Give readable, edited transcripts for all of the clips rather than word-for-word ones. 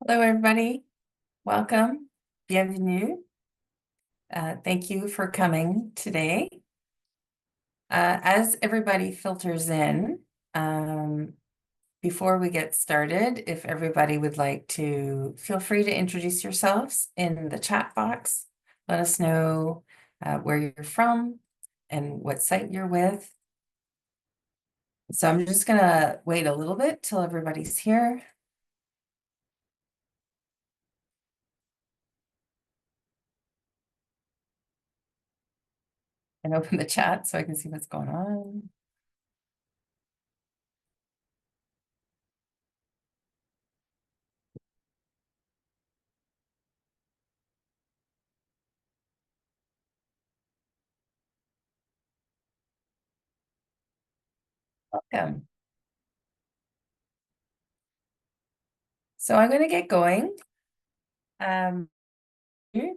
Hello, everybody. Welcome. Bienvenue. Thank you for coming today. As everybody filters in, before we get started, if everybody would like to feel free to introduce yourselves in the chat box. Let us know where you're from and what site you're with. So I'm just going to wait a little bit till everybody's here. And open the chat so I can see what's going on. Welcome. So I'm going to get going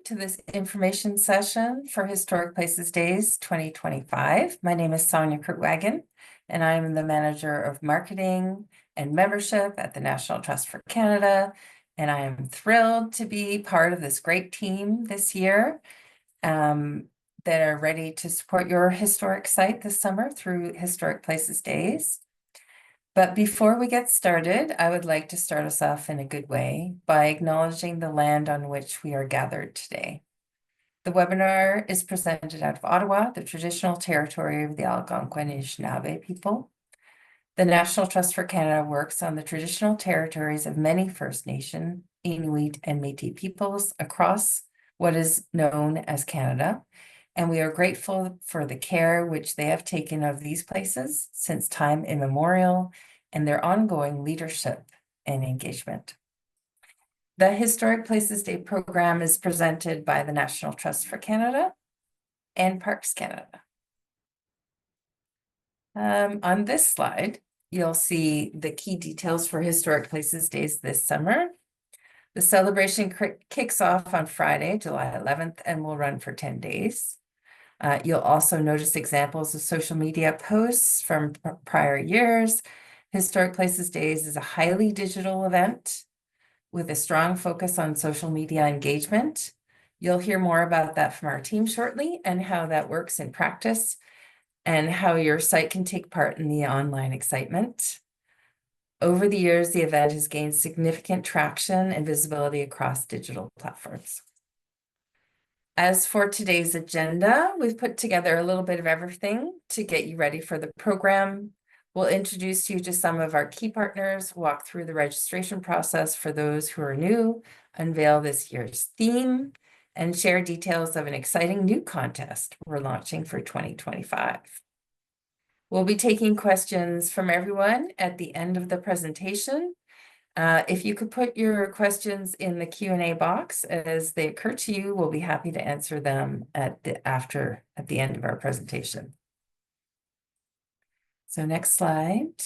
to this information session for Historic Places Days 2025. My name is Sonia Kurtwagen, and I'm the Manager of Marketing and Membership at the National Trust for Canada. And I am thrilled to be part of this great team this year that are ready to support your historic site this summer through Historic Places Days. But before we get started, I would like to start us off in a good way by acknowledging the land on which we are gathered today. The webinar is presented out of Ottawa, the traditional territory of the Algonquin and Anishinaabe people. The National Trust for Canada works on the traditional territories of many First Nation, Inuit, and Métis peoples across what is known as Canada. And we are grateful for the care which they have taken of these places since time immemorial and their ongoing leadership and engagement. The Historic Places Day program is presented by the National Trust for Canada and Parks Canada. On this slide, you'll see the key details for Historic Places Days this summer. The celebration kicks off on Friday, July 11th, and will run for 10 days. You'll also notice examples of social media posts from prior years. Historic Places Days is a highly digital event with a strong focus on social media engagement. You'll hear more about that from our team shortly and how that works in practice and how your site can take part in the online excitement. Over the years, the event has gained significant traction and visibility across digital platforms. As for today's agenda, we've put together a little bit of everything to get you ready for the program. We'll introduce you to some of our key partners, walk through the registration process for those who are new, unveil this year's theme, and share details of an exciting new contest we're launching for 2025. We'll be taking questions from everyone at the end of the presentation. If you could put your questions in the Q&A box as they occur to you, we'll be happy to answer them at the end of our presentation. So next slide.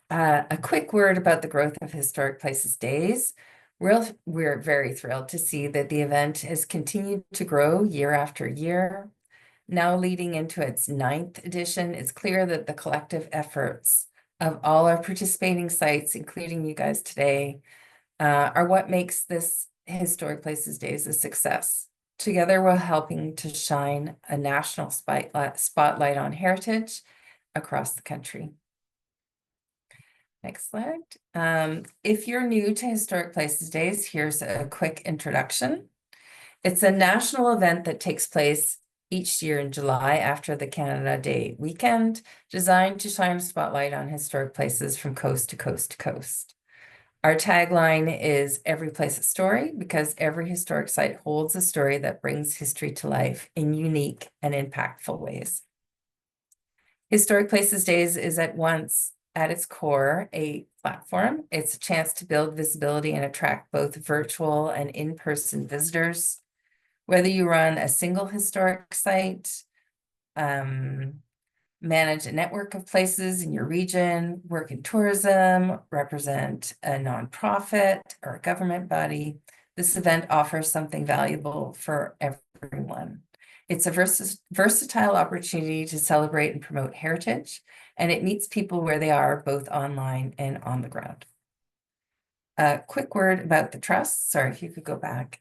A quick word about the growth of Historic Places Days. We're very thrilled to see that the event has continued to grow year after year. Now leading into its 9th edition, it's clear that the collective efforts of all our participating sites, including you guys today, are what makes this Historic Places Days a success. Together, we're helping to shine a national spotlight on heritage across the country. Next slide. If you're new to Historic Places Days, here's a quick introduction. It's a national event that takes place each year in July after the Canada Day weekend, designed to shine a spotlight on historic places from coast to coast to coast. Our tagline is "Every place a story," because every historic site holds a story that brings history to life in unique and impactful ways. Historic Places Days is at its core a platform. It's a chance to build visibility and attract both virtual and in-person visitors. Whether you run a single historic site, manage a network of places in your region, work in tourism, represent a nonprofit or a government body, this event offers something valuable for everyone. It's a versatile opportunity to celebrate and promote heritage, and it meets people where they are, both online and on the ground. A quick word about the trust. Sorry, if you could go back.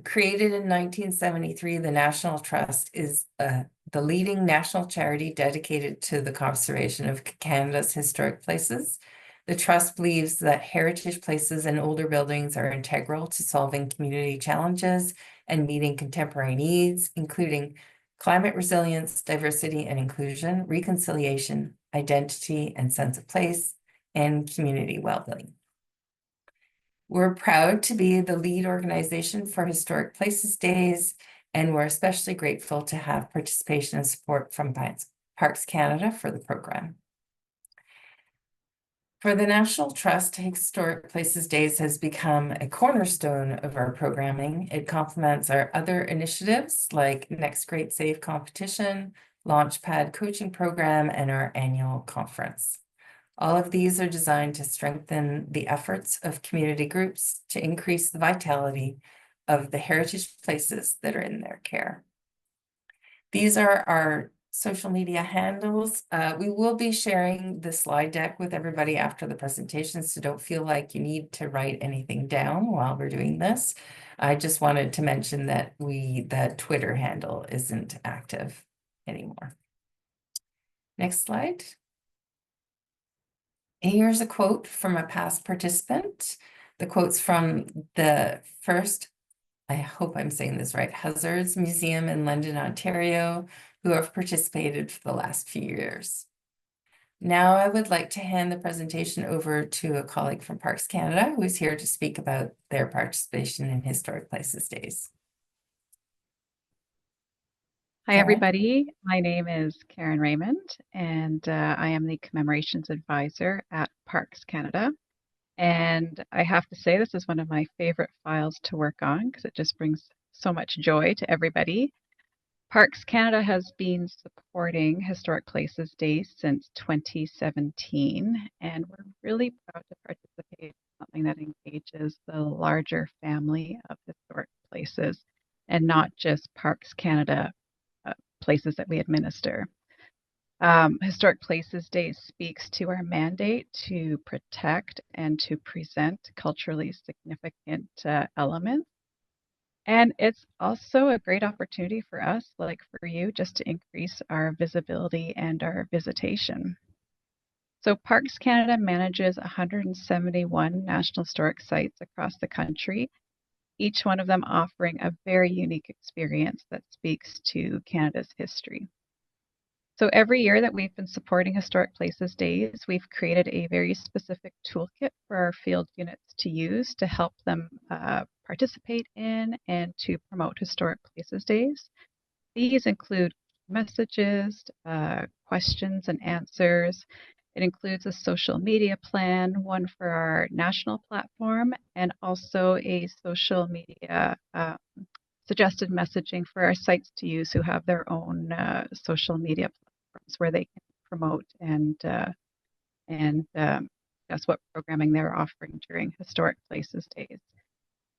Created in 1973, the National Trust is the leading national charity dedicated to the conservation of Canada's historic places. The Trust believes that heritage places and older buildings are integral to solving community challenges and meeting contemporary needs, including climate resilience, diversity and inclusion, reconciliation, identity and sense of place, and community well-being. We're proud to be the lead organization for Historic Places Days, and we're especially grateful to have participation and support from Parks Canada for the program. For the National Trust, Historic Places Days has become a cornerstone of our programming. It complements our other initiatives like Next Great Save competition, Launchpad coaching program, and our annual conference. All of these are designed to strengthen the efforts of community groups to increase the vitality of the heritage places that are in their care. These are our social media handles. We will be sharing the slide deck with everybody after the presentation, so don't feel like you need to write anything down while we're doing this. I just wanted to mention that the Twitter handle isn't active anymore. Next slide. Here's a quote from a past participant. The quote's from the first, I hope I'm saying this right, Hazards Museum in London, Ontario, who have participated for the last few years. Now I would like to hand the presentation over to a colleague from Parks Canada who is here to speak about their participation in Historic Places Days. Hi, everybody. My name is Karen Raymond, and I am the Commemorations Advisor at Parks Canada. And I have to say, this is one of my favorite files to work on because it just brings so much joy to everybody. Parks Canada has been supporting Historic Places Days since 2017, and we're really proud to participate in something that engages the larger family of historic places and not just Parks Canada places that we administer. Historic Places Day speaks to our mandate to protect and to present culturally significant elements. And it's also a great opportunity for us, like for you, just to increase our visibility and our visitation. So Parks Canada manages 171 National Historic Sites across the country, each one of them offering a very unique experience that speaks to Canada's history. So every year that we've been supporting Historic Places Days, we've created a very specific toolkit for our field units to use to help them participate in and to promote Historic Places Days. These include messages, questions and answers. It includes a social media plan, one for our national platform, and also a social media suggested messaging for our sites to use who have their own social media platforms where they can promote and discuss what programming they're offering during Historic Places Days.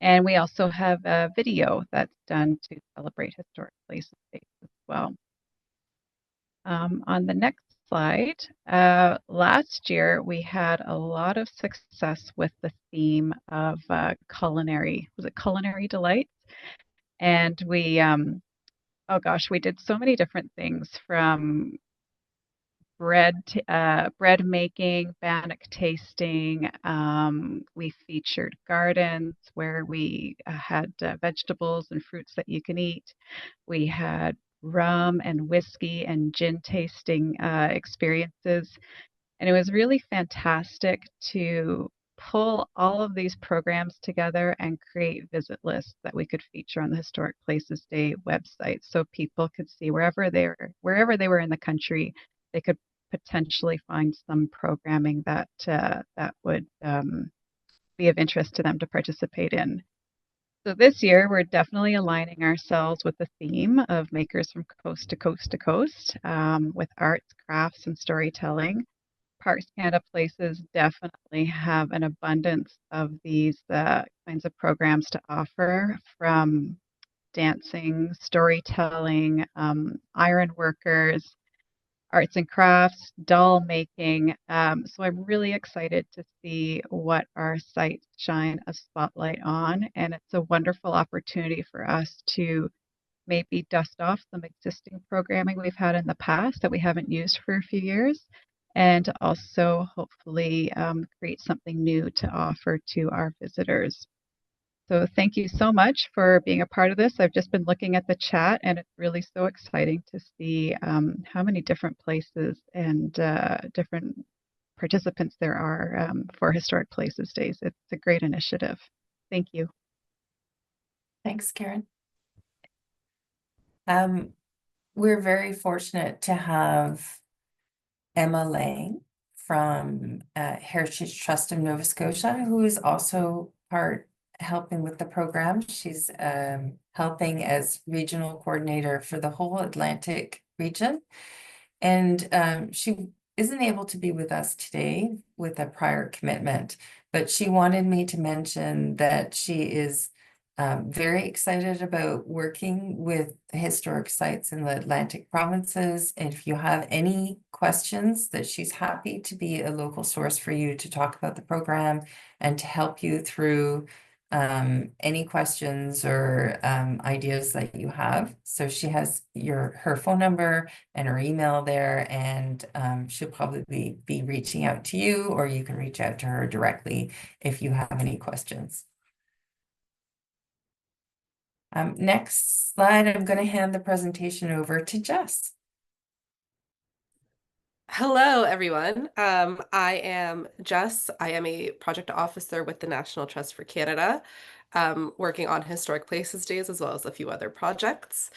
And we also have a video that's done to celebrate Historic Places Days as well. On the next slide, last year we had a lot of success with the theme of culinary delights? And we, oh gosh, we did so many different things from bread making, bannock tasting. We featured gardens where we had vegetables and fruits that you can eat. We had rum and whiskey and gin tasting experiences. And it was really fantastic to pull all of these programs together and create visit lists that we could feature on the Historic Places Day website so people could see wherever they were in the country, they could potentially find some programming that would be of interest to them to participate in. So this year, we're definitely aligning ourselves with the theme of Makers from Coast to Coast to Coast with arts, crafts, and storytelling. Parks Canada Places definitely have an abundance of these kinds of programs to offer, from dancing, storytelling, iron workers, arts and crafts, doll making. So I'm really excited to see what our sites shine a spotlight on. And it's a wonderful opportunity for us to maybe dust off some existing programming we've had in the past that we haven't used for a few years, and also hopefully create something new to offer to our visitors. So thank you so much for being a part of this. I've just been looking at the chat, and it's really so exciting to see how many different places and different participants there are for Historic Places Days. It's a great initiative. Thank you. Thanks, Karen. We're very fortunate to have Emma Lang from Heritage Trust of Nova Scotia, who is also helping with the program. She's helping as regional coordinator for the whole Atlantic region. And she isn't able to be with us today with a prior commitment, but she wanted me to mention that she is very excited about working with historic sites in the Atlantic provinces. And if you have any questions, that she's happy to be a local source for you to talk about the program and to help you through any questions or ideas that you have. So she has her phone number and her email there, and she'll probably be reaching out to you, or you can reach out to her directly if you have any questions. Next slide, I'm going to hand the presentation over to Jess. Hello, everyone. I am Jess. I am a project officer with the National Trust for Canada, working on Historic Places Days as well as a few other projects.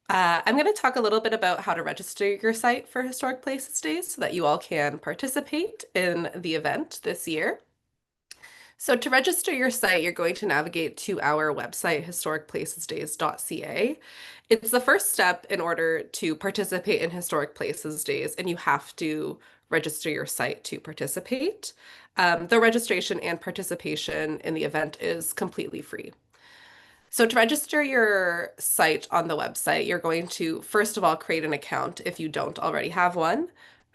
I'm going to talk a little bit about how to register your site for Historic Places Days so that you all can participate in the event this year. So to register your site, you're going to navigate to our website, historicplacesdays.ca. It's the first step in order to participate in Historic Places Days, and you have to register your site to participate. The registration and participation in the event is completely free. So to register your site on the website, you're going to, first of all, create an account if you don't already have one.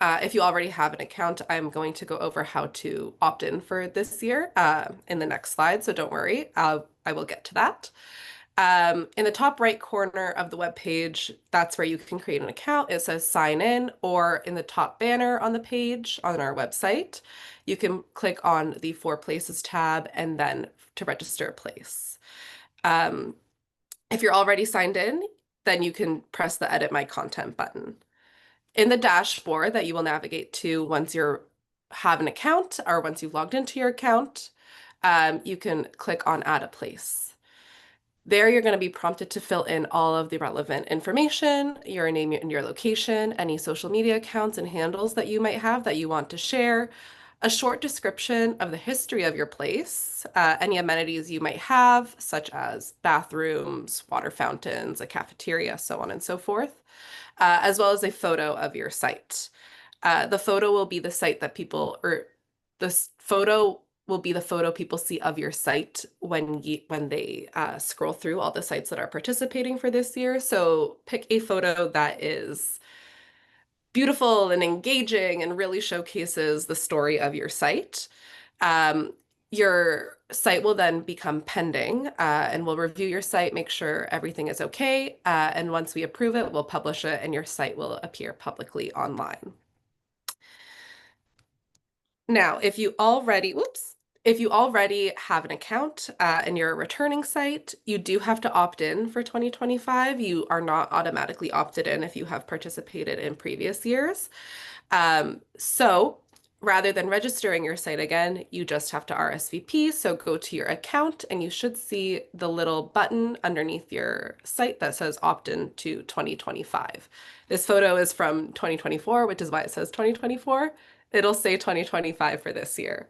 If you already have an account, I'm going to go over how to opt in for this year in the next slide, so don't worry, I will get to that. In the top right corner of the web page, that's where you can create an account. It says sign in, or in the top banner on the page on our website, you can click on the For Places tab and then to register a place. If you're already signed in, then you can press the Edit My Content button. In the dashboard that you will navigate to once you have an account or once you've logged into your account, you can click on Add a Place. There you're going to be prompted to fill in all of the relevant information, your name and your location, any social media accounts and handles that you might have that you want to share, a short description of the history of your place, any amenities you might have, such as bathrooms, water fountains, a cafeteria, so on and so forth, as well as a photo of your site. The photo will be the site that people, or this photo will be the photo people see of your site when they scroll through all the sites that are participating for this year. So pick a photo that is beautiful and engaging and really showcases the story of your site. Your site will then become pending and we'll review your site, make sure everything is okay. And once we approve it, we'll publish it and your site will appear publicly online. Now, if you already have an account and you're a returning site, you do have to opt in for 2025. You are not automatically opted in if you have participated in previous years. So rather than registering your site again, you just have to RSVP. So go to your account and you should see the little button underneath your site that says opt in to 2025. This photo is from 2024, which is why it says 2024. It'll say 2025 for this year.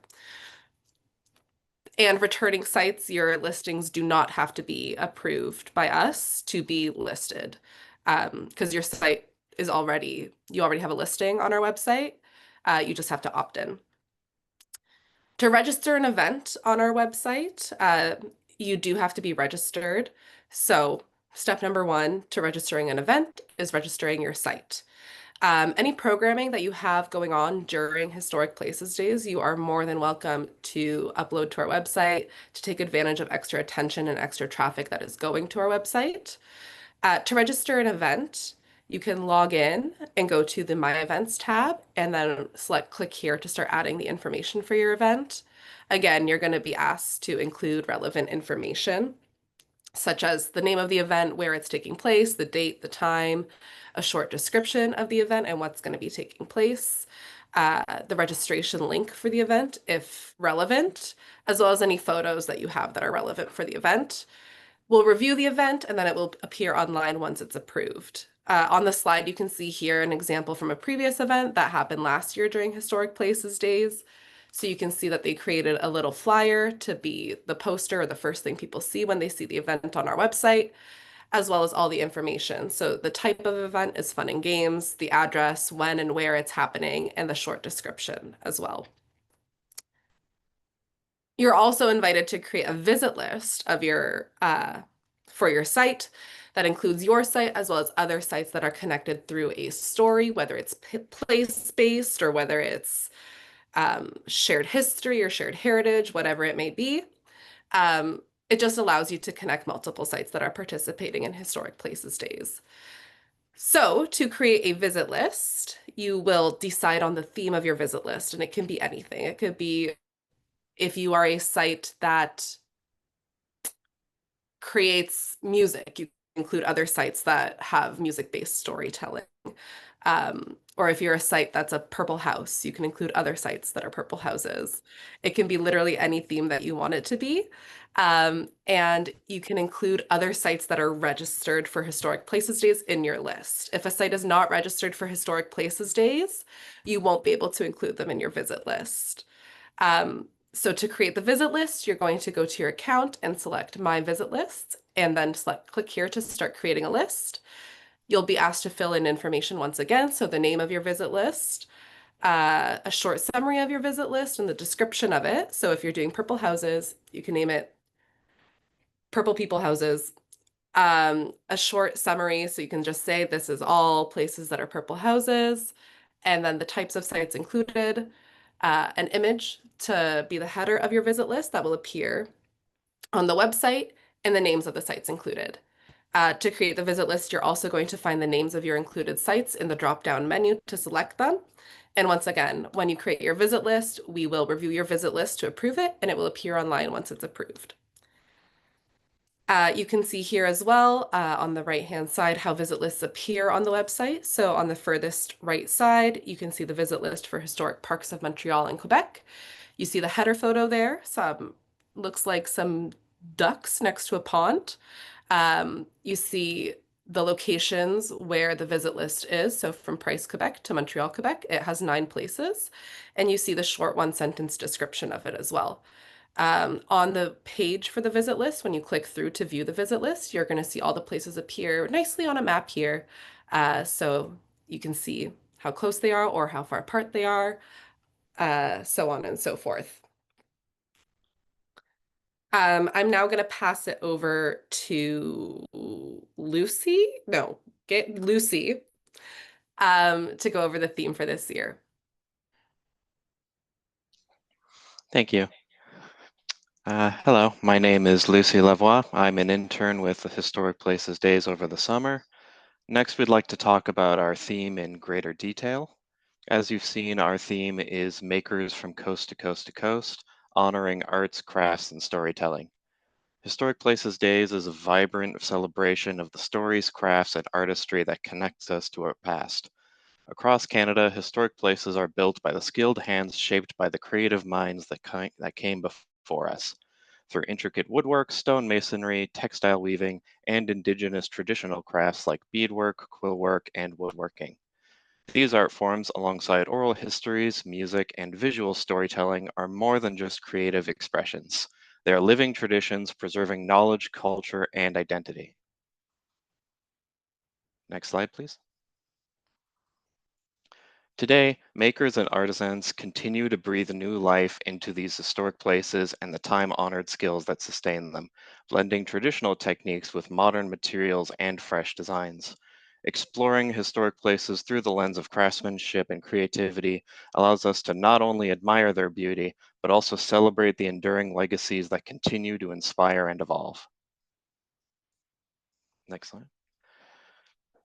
And returning sites, your listings do not have to be approved by us to be listed because your site is you already have a listing on our website. You just have to opt in. To register an event on our website, you do have to be registered. So step number one to registering an event is registering your site. Any programming that you have going on during Historic Places Days, you are more than welcome to upload to our website to take advantage of extra attention and extra traffic that is going to our website. To register an event, you can log in and go to the My Events tab and then click here to start adding the information for your event. Again, you're going to be asked to include relevant information, such as the name of the event, where it's taking place, the date, the time, a short description of the event and what's going to be taking place, the registration link for the event, if relevant, as well as any photos that you have that are relevant for the event. We'll review the event and then it will appear online once it's approved. On the slide, you can see here an example from a previous event that happened last year during Historic Places Days. So you can see that they created a little flyer to be the poster or the first thing people see when they see the event on our website, as well as all the information. So the type of event is fun and games, the address, when and where it's happening, and the short description as well. You're also invited to create a visit list of your for your site that includes your site as well as other sites that are connected through a story, whether it's place-based or whether it's shared history or shared heritage, whatever it may be. It just allows you to connect multiple sites that are participating in Historic Places Days. So to create a visit list, you will decide on the theme of your visit list, and it can be anything. It could be if you are a site that creates music, you include other sites that have music-based storytelling. Or if you're a site that's a purple house, you can include other sites that are purple houses. It can be literally any theme that you want it to be. And you can include other sites that are registered for Historic Places Days in your list. If a site is not registered for Historic Places Days, you won't be able to include them in your visit list. So to create the visit list, you're going to go to your account and select My Visit List, and then click here to start creating a list. You'll be asked to fill in information once again, so the name of your visit list, a short summary of your visit list, and the description of it. So if you're doing purple houses, you can name it Purple People Houses. A short summary, so you can just say this is all places that are purple houses, and then the types of sites included, an image to be the header of your visit list that will appear on the website, and the names of the sites included. To create the visit list, you're also going to find the names of your included sites in the drop-down menu to select them. And once again, when you create your visit list, we will review your visit list to approve it, and it will appear online once it's approved. You can see here as well on the right-hand side how visit lists appear on the website. So on the furthest right side, you can see the visit list for historic parks of Montreal and Quebec. You see the header photo there. Looks like some ducks next to a pond. You see the locations where the visit list is. So from Price, Quebec to Montreal, Quebec, it has 9 places. And you see the short one-sentence description of it as well. On the page for the visit list, when you click through to view the visit list, you're going to see all the places appear nicely on a map here. So you can see how close they are or how far apart they are, so on and so forth. I'm now going to pass it over to Lucy. No, get Lucy to go over the theme for this year. Thank you. Hello, my name is Lucy Lavoie. I'm an intern with the Historic Places Days over the summer. Next, we'd like to talk about our theme in greater detail. As you've seen, our theme is Makers from Coast to Coast to Coast, honoring arts, crafts, and storytelling. Historic Places Days is a vibrant celebration of the stories, crafts, and artistry that connects us to our past. Across Canada, historic places are built by the skilled hands shaped by the creative minds that came before us. Through intricate woodwork, stone masonry, textile weaving, and Indigenous traditional crafts like beadwork, quillwork, and woodworking. These art forms, alongside oral histories, music, and visual storytelling, are more than just creative expressions. They are living traditions preserving knowledge, culture, and identity. Next slide, please. Today, makers and artisans continue to breathe new life into these historic places and the time-honored skills that sustain them, blending traditional techniques with modern materials and fresh designs. Exploring historic places through the lens of craftsmanship and creativity allows us to not only admire their beauty, but also celebrate the enduring legacies that continue to inspire and evolve. Next slide.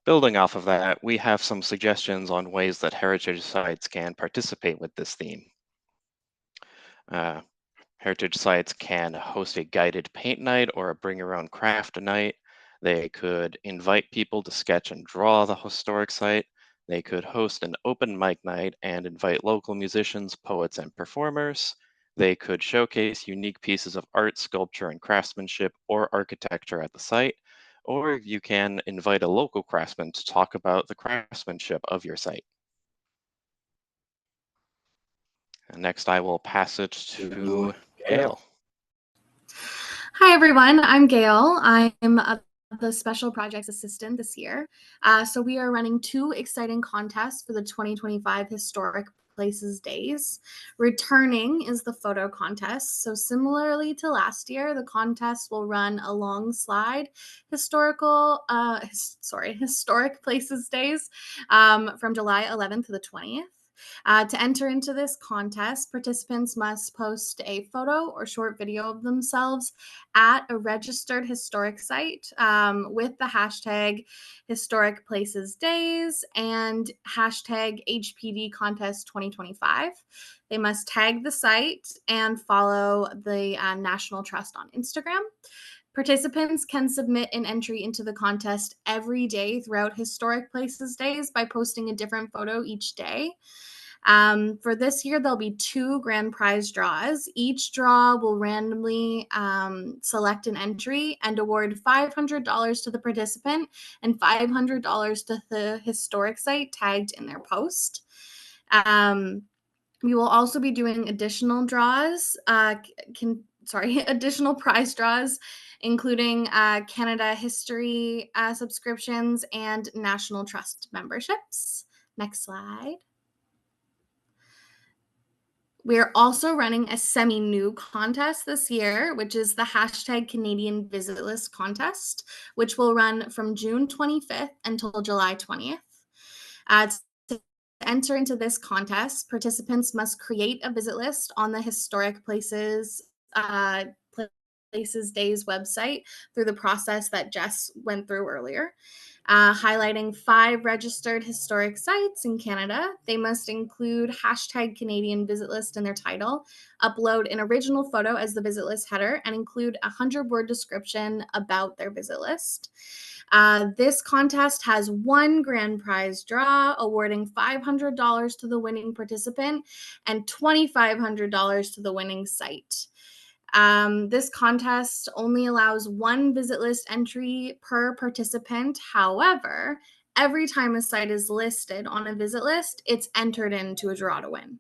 Building off of that, we have some suggestions on ways that heritage sites can participate with this theme. Heritage sites can host a guided paint night or a bring your own craft night. They could invite people to sketch and draw the historic site. They could host an open mic night and invite local musicians, poets, and performers. They could showcase unique pieces of art, sculpture, and craftsmanship or architecture at the site. Or you can invite a local craftsman to talk about the craftsmanship of your site. And next, I will pass it to Gail. Hi, everyone. I'm Gail. I'm the Special Projects Assistant this year. So we are running 2 exciting contests for the 2025 Historic Places Days. Returning is the photo contest. So similarly to last year, the contest will run alongside Historic Places Days from July 11th to the 20th. To enter into this contest, participants must post a photo or short video of themselves at a registered historic site with the hashtag Historic Places Days and hashtag HPD Contest 2025. They must tag the site and follow the National Trust on Instagram. Participants can submit an entry into the contest every day throughout Historic Places Days by posting a different photo each day. For this year, there'll be 2 grand prize draws. Each draw will randomly select an entry and award $500 to the participant and $500 to the historic site tagged in their post. We will also be doing additional draws, additional prize draws, including Canada History subscriptions and National Trust memberships. Next slide. We're also running a semi-new contest this year, which is the hashtag Canadian Visit List contest, which will run from June 25th until July 20th. To enter into this contest, participants must create a visit list on the Historic Places Days website through the process that Jess went through earlier. Highlighting 5 registered historic sites in Canada. They must include hashtag Canadian Visit List in their title, upload an original photo as the visit list header, and include a 100-word description about their visit list. This contest has 1 grand prize draw, awarding $500 to the winning participant and $2,500 to the winning site. This contest only allows 1 visit list entry per participant. However, every time a site is listed on a visit list, it's entered into a draw to win.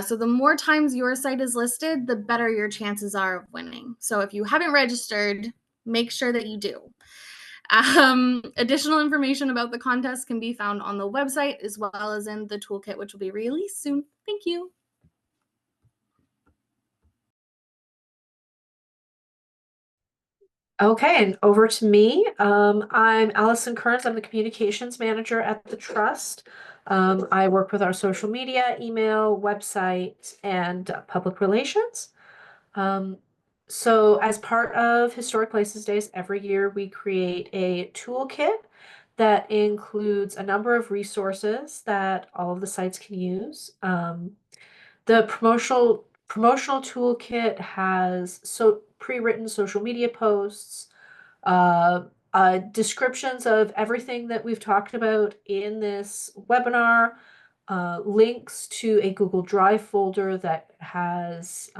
So the more times your site is listed, the better your chances are of winning. So if you haven't registered, make sure that you do. Additional information about the contest can be found on the website as well as in the toolkit, which will be released soon. Thank you. Okay, and over to me. I'm Allison Kearns. I'm the communications manager at the Trust. I work with our social media, email, website, and public relations. So as part of Historic Places Days, every year we create a toolkit that includes a number of resources that all of the sites can use. The promotional toolkit has pre-written social media posts, descriptions of everything that we've talked about in this webinar, links to a Google Drive folder that has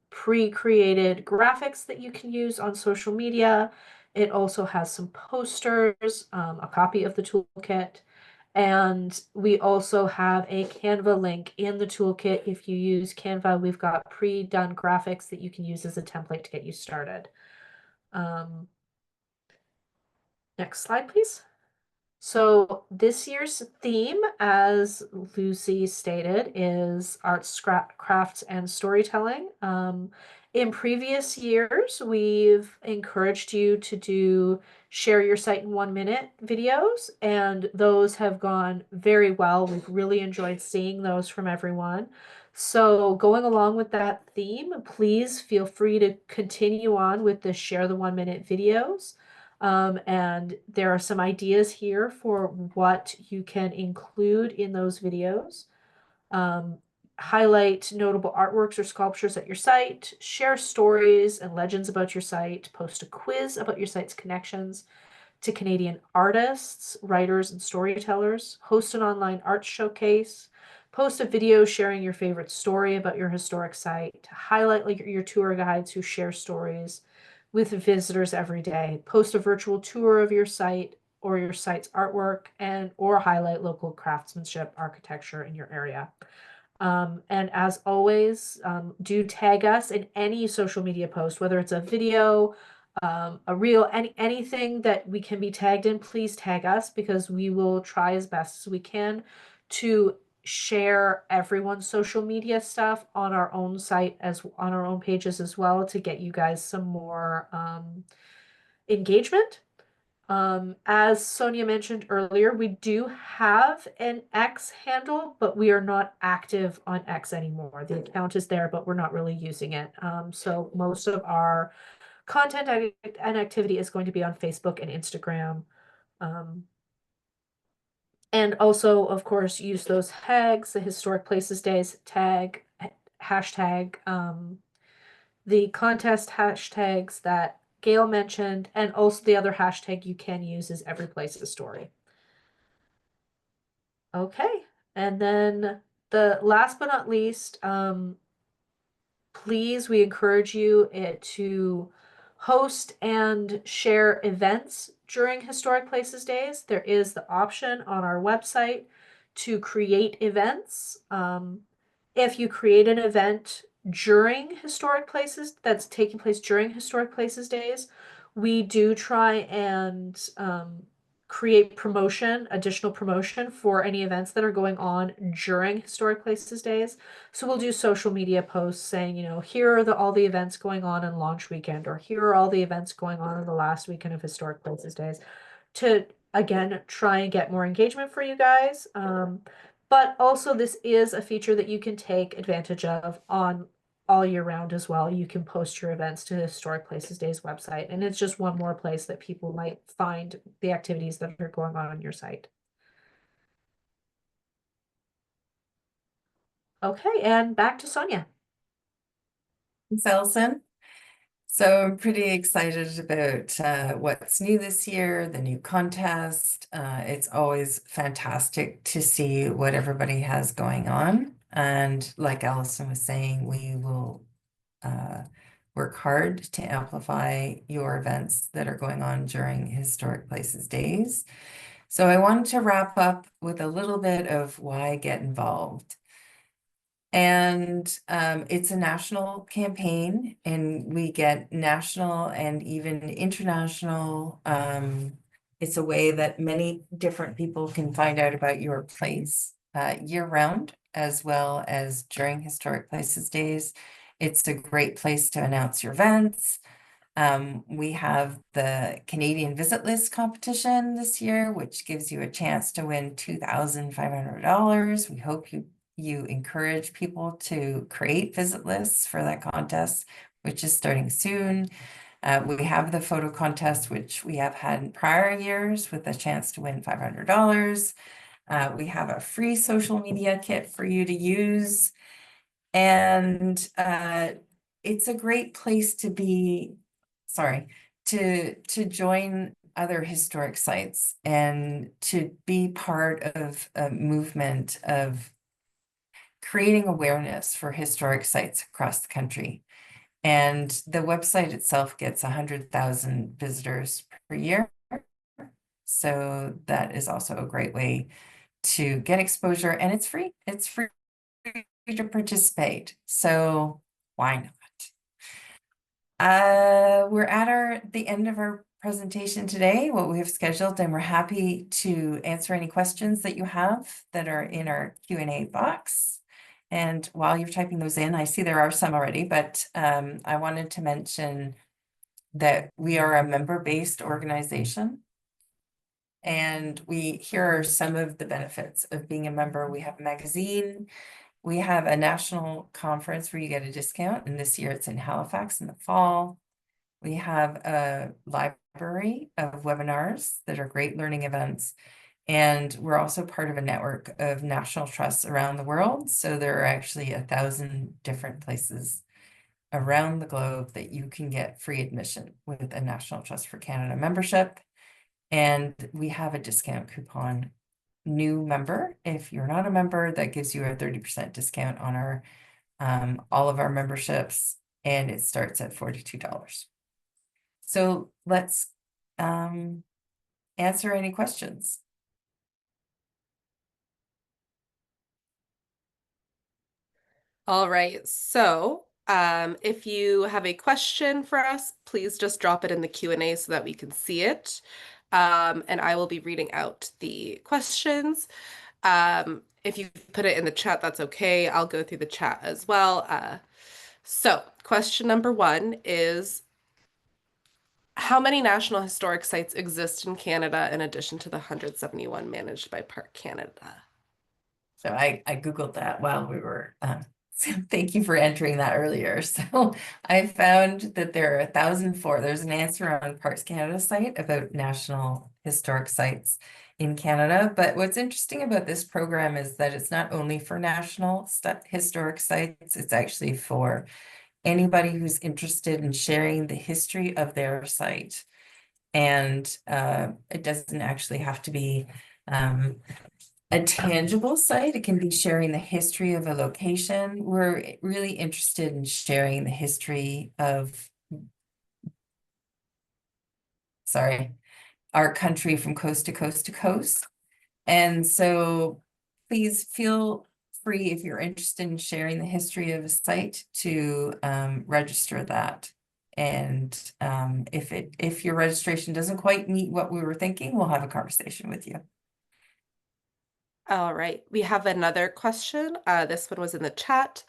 pre-created graphics that you can use on social media. It also has some posters, a copy of the toolkit. And we also have a Canva link in the toolkit. If you use Canva, we've got pre-done graphics that you can use as a template to get you started. Next slide, please. So this year's theme, as Lucy stated, is arts, crafts, and storytelling. In previous years, we've encouraged you to share your site in 1 minute videos, and those have gone very well. We've really enjoyed seeing those from everyone. So going along with that theme, please feel free to continue on with the share the 1 minute videos. And there are some ideas here for what you can include in those videos. Highlight notable artworks or sculptures at your site, share stories and legends about your site, post a quiz about your site's connections to Canadian artists, writers, and storytellers, host an online art showcase, post a video sharing your favorite story about your historic site, highlight like your tour guides who share stories with visitors every day, post a virtual tour of your site or your site's artwork, and or highlight local craftsmanship, architecture in your area. And as always, do tag us in any social media post, whether it's a video, a reel, anything that we can be tagged in, please tag us, because we will try as best as we can to share everyone's social media stuff on our own site, as on our own pages as well, to get you guys some more engagement. As Sonia mentioned earlier, we do have an X handle, but we are not active on X anymore. The account is there, but we're not really using it. So most of our content and activity is going to be on Facebook and Instagram. And also, of course, use those tags, the Historic Places Days tag, hashtag, the contest hashtags that Gail mentioned, and also the other hashtag you can use is Every Place a Story. Okay, and then the last but not least, please, we encourage you to host and share events during Historic Places Days. There is the option on our website to create events. If you create an event during Historic Places, that's taking place during Historic Places Days, we do try and create promotion, additional promotion for any events that are going on during Historic Places Days. So we'll do social media posts saying, you know, here are all the events going on in launch weekend, or here are all the events going on in the last weekend of Historic Places Days, to again try and get more engagement for you guys. But also, this is a feature that you can take advantage of on all year round as well. You can post your events to the Historic Places Days website, and it's just one more place that people might find the activities that are going on your site. Okay, and back to Sonia. Thanks, Allison. So I'm pretty excited about what's new this year, the new contest. It's always fantastic to see what everybody has going on. And like Allison was saying, we will work hard to amplify your events that are going on during Historic Places Days. So I wanted to wrap up with a little bit of why get involved. And it's a national campaign, and we get national and even international. It's a way that many different people can find out about your place year round, as well as during Historic Places Days. It's a great place to announce your events. We have the Canadian Visit List competition this year, which gives you a chance to win $2,500. We hope you encourage people to create visit lists for that contest, which is starting soon. We have the photo contest, which we have had in prior years, with a chance to win $500. We have a free social media kit for you to use. And it's a great place to be, to join other historic sites and to be part of a movement of creating awareness for historic sites across the country. And the website itself gets 100,000 visitors per year. So that is also a great way to get exposure, and it's free. It's free to participate. So why not? We're at the end of our presentation today, what we have scheduled, and we're happy to answer any questions that you have that are in our Q&A box. And while you're typing those in, I see there are some already, but I wanted to mention that we are a member-based organization. And here are some of the benefits of being a member. We have a magazine, we have a national conference where you get a discount, and this year it's in Halifax in the fall. We have a library of webinars that are great learning events. And we're also part of a network of national trusts around the world. So there are actually 1,000 different places around the globe that you can get free admission with a National Trust for Canada membership. And we have a discount coupon. New member, if you're not a member, that gives you a 30% discount on our all of our memberships, and it starts at $42. So let's answer any questions. All right, so if you have a question for us, please just drop it in the Q&A so that we can see it. And I will be reading out the questions. If you put it in the chat, that's okay. I'll go through the chat as well. So question number 1 is, how many National Historic Sites exist in Canada in addition to the 171 managed by Park Canada? So I Googled that while we were, so thank you for entering that earlier. So I found that there are 1,004. There's an answer on Parks Canada site about National Historic Sites in Canada. But what's interesting about this program is that it's not only for National Historic Sites, it's actually for anybody who's interested in sharing the history of their site. And it doesn't actually have to be a tangible site. It can be sharing the history of a location. We're really interested in sharing the history of, our country from coast to coast to coast. And so please feel free, if you're interested in sharing the history of a site, to register that. And if your registration doesn't quite meet what we were thinking, we'll have a conversation with you. All right, we have another question. This one was in the chat.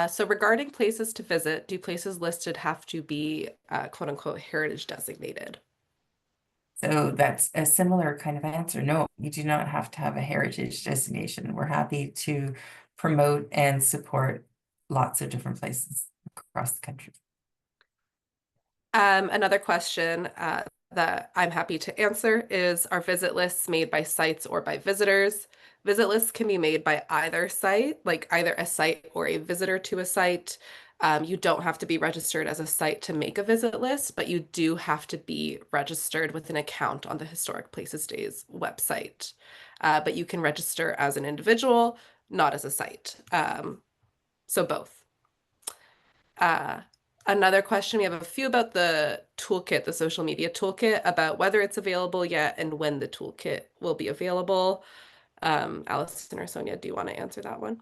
So regarding places to visit, do places listed have to be quote unquote heritage designated? So that's a similar kind of answer. No, you do not have to have a heritage designation. We're happy to promote and support lots of different places across the country. Another question that I'm happy to answer is, are visit lists made by sites or by visitors? Visit lists can be made by either site, like either a site or a visitor to a site. You don't have to be registered as a site to make a visit list, but you do have to be registered with an account on the Historic Places Days website. But you can register as an individual, not as a site. So both. Another question, we have a few about the toolkit, the social media toolkit, about whether it's available yet and when the toolkit will be available. Allison or Sonia, do you want to answer that one?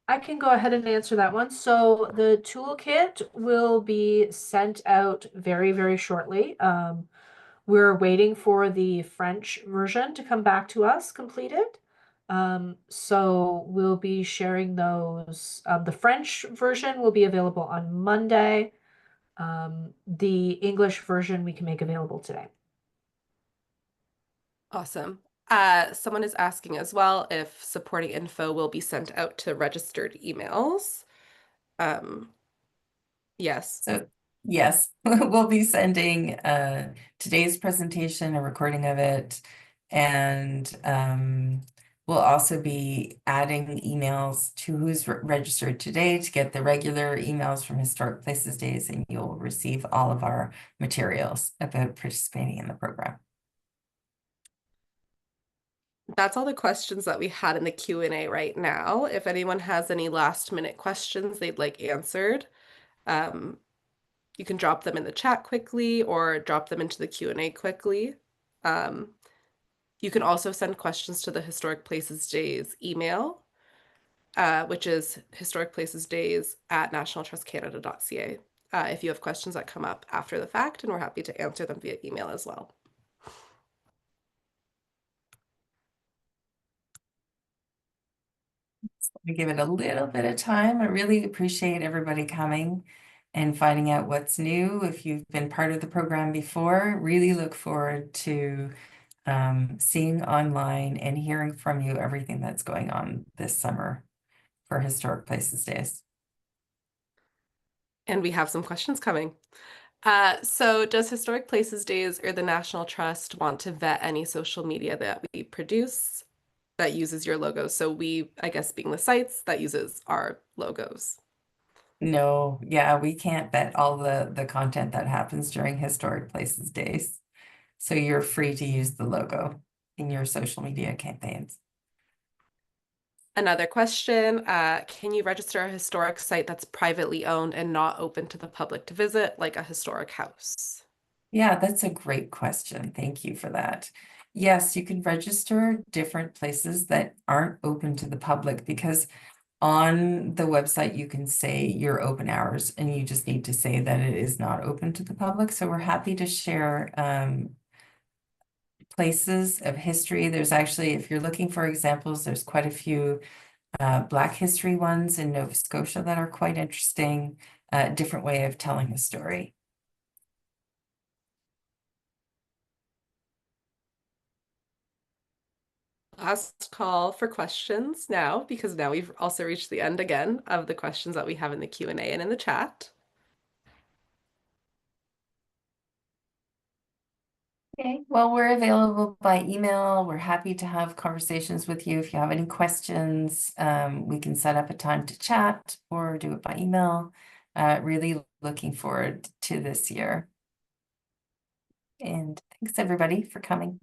I can go ahead and answer that one. So the toolkit will be sent out very, very shortly. We're waiting for the French version to come back to us completed. So we'll be sharing those. The French version will be available on Monday. The English version we can make available today. Awesome. Someone is asking as well if supporting info will be sent out to registered emails. Yes. So yes, we'll be sending today's presentation, a recording of it, and we'll also be adding emails to who's registered today to get the regular emails from Historic Places Days, and you'll receive all of our materials about participating in the program. That's all the questions that we had in the Q&A right now. If anyone has any last minute questions they'd like answered, you can drop them in the chat quickly or drop them into the Q&A quickly. You can also send questions to the Historic Places Days email, which is historicplacesdays@nationaltrustcanada.ca. If you have questions that come up after the fact, and we're happy to answer them via email as well. We give it a little bit of time. I really appreciate everybody coming and finding out what's new. If you've been part of the program before, really look forward to seeing online and hearing from you everything that's going on this summer for Historic Places Days. And we have some questions coming. So does Historic Places Days or the National Trust want to vet any social media that we produce that uses your logo? So we, I guess, being the sites that uses our logos. No, yeah, we can't vet all the content that happens during Historic Places Days. So you're free to use the logo in your social media campaigns. Another question, can you register a historic site that's privately owned and not open to the public to visit, like a historic house? Yeah, that's a great question. Thank you for that. Yes, you can register different places that aren't open to the public, because on the website you can say your open hours and you just need to say that it is not open to the public. So we're happy to share places of history. There's actually, if you're looking for examples, there's quite a few Black history ones in Nova Scotia that are quite interesting, different way of telling a story. Last call for questions now, because now we've also reached the end again of the questions that we have in the Q&A and in the chat. Okay, well, we're available by email. We're happy to have conversations with you. If you have any questions, we can set up a time to chat or do it by email. Really looking forward to this year. And thanks everybody for coming.